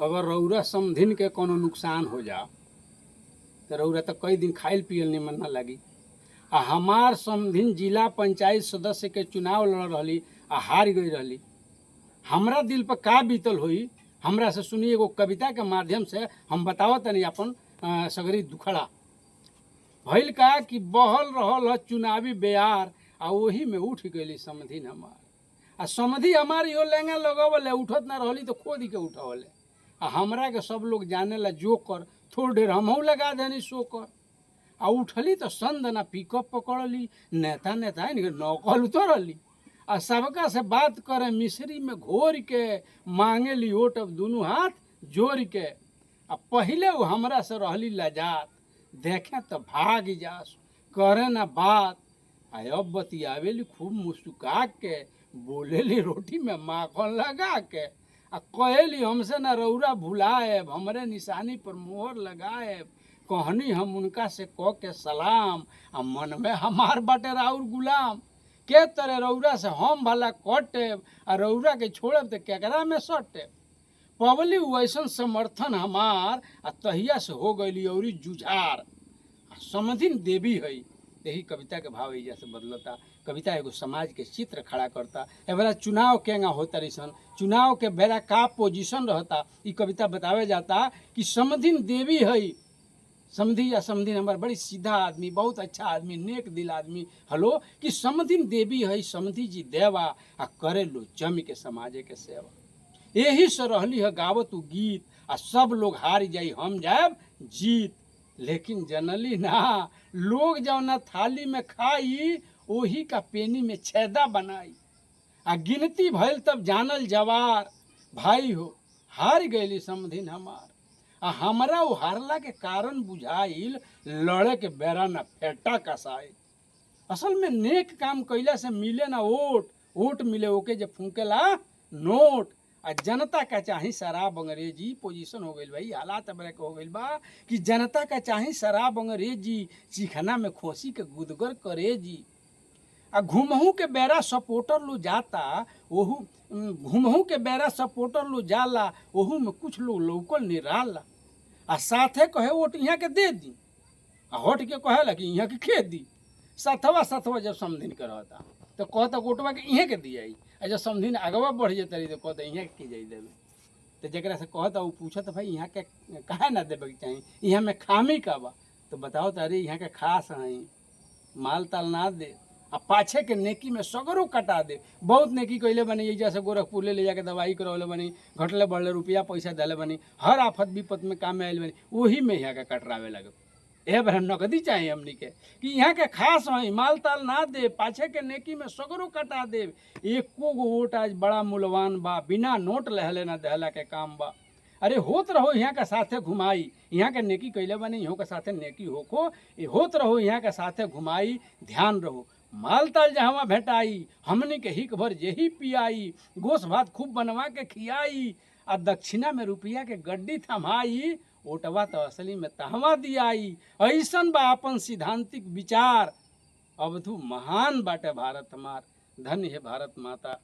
अगर रउरा समधिन के कोनो नुकसान हो जा तो रउरा तो कई दिन खाइल पियल निमन ना लगी। आ हमार समधिन जिला पंचायत सदस्य के चुनाव लड़ रही आ हार गई रही। हमरा दिल पर का बीतल हुई हमरा से सुनी एगो कविता के माध्यम से हम बतावत तनी अपन सगरी दुखड़ा। भइल का कि बहल रहल ह चुनावी बेयार आ वही में उठ गई समधिन हमार। आ समधि हमार यो लेंगा लगवले उठत ना रहली तो खोद के उठवले। आ हमरा के सब लोग जाने ला जोकर थोड़ ढेर हमहू लगा देनी सोकर। आ उठली तो संद ना पिकअप पकड़ली नेता नेता नौकल उतरली। आ सबका से बात करे मिश्री में घोर के मांगेली ओट अब दोनों हाथ जोड़ के। आ पहले वो हमरा से रहली लजात देखे तो भाग जास करे ना बात। आ अब बतियावेली खूब मुस्कुरा के बोलेली रोटी में माखन लगा के। आ कहेली हमसे ना रौरा भुलाएब हमरे निशानी पर मोहर लगाएब। कहनी हम उनका से कह के सलाम आ मन में हमार बाटे राउर गुलाम। के तरह रौरा से हम भला कटेब आ रौरा के छोड़ब तो केकरा में सटेब। पवली वैसन समर्थन हमार आ तहिया से हो गई औरी जुझार। समधिन देवी है यही कविता के भाव एजा से बदलता। कविता एगो समाज के चित्र खड़ा करता। ए बेरा चुनाव केंगा होता रहीसन चुनाव के बेरा का पोजीशन रहता ई कविता बतावे जाता कि समधिन देवी है। समधी या समधिन हमार बड़ी सीधा आदमी बहुत अच्छा आदमी नेक दिल आदमी हलो कि समधिन देवी है समधी जी देवा आ करे लो जम के समाजे के सेवा। यही से रहली है गावत उ गीत आ सब लोग हार जाई हम जाएब जीत। लेकिन जनली ना लोग जौना थाली में खाई वही का पेनी में छेदा बनाई। आ गिनती भइल तब जानल जवार भाई हो हार गईली समधिन हमार। आ हमरा वो हारला के कारण बुझाइल लड़े के बेरा ना फेटा कसाई। असल में नेक काम कइला से मिले ना ओट मिले ओके जे फूकेला नोट। आ जनता का चाही शराब अंग्रेजी पोजीशन हो गई भाई हालात बड़े हो गई बा कि जनता का चाही शराब अंग्रेजी चिखना में खोसी के गुदगर करेजी। आ घुमहू के बेरा सपोर्टर लो जाता ओहू घुमहू के बेरा सपोर्टर लो जाला ओहू में कुछ लोग लौकल निराला। आ साथे कहे वोट यहाँ के दे दी आ हट के कहेला कि यहाँ के खेत दी। सथवा जब समधिन के रहता तो कहता वोटवा के इहे के दिया आ जब समधिन आगवा बढ़ जाता रही तो कहता यहाँ के जाई देवे। तो जरा से कहता वो पूछत भाई यहाँ के काहे ना देवे के चाहिए यहाँ में खामी का बा। तो बताओ तो अरे यहाँ के खास है माल ताल ना दे आ पाछे के नेकी में सगरों कटा दे। बहुत नेकी कैले बनी एजा से गोरखपुर ले जाके दवाई करवले बनी घटले बढ़ले रुपया पैसा दिले बनी हर आफत विपत में काम में आयल बनी वही में यहाँ के कटरावे लगे। एह बार नकदी चाहिए हमनी के कि यहाँ के खास है माल ताल ना दे पाछे के नेकी में सगरों कटा दे। एको गो वोट आज बड़ा मूल्यवान बा बिना नोट लहले ना दहला के काम बा। अरे होत रहो यहाँ के साथे घुमाई यहाँ के नेकी कैले बनी यहाँ के साथे नेकी होको होत रहो यहाँ के साथे घुमाई ध्यान रहो माल ताल जहाँ भेटाई हमनी के हिक भर जेही पियाई गोश भात खूब बनवा के खियाई। आ दक्षिणा में रुपया के गड्डी थमाई ओटवा तो असली में तहवा दियाई। ऐसन बा अपन सिद्धांतिक विचार अवधु महान बाटे भारत हमार। धन्य है भारत माता।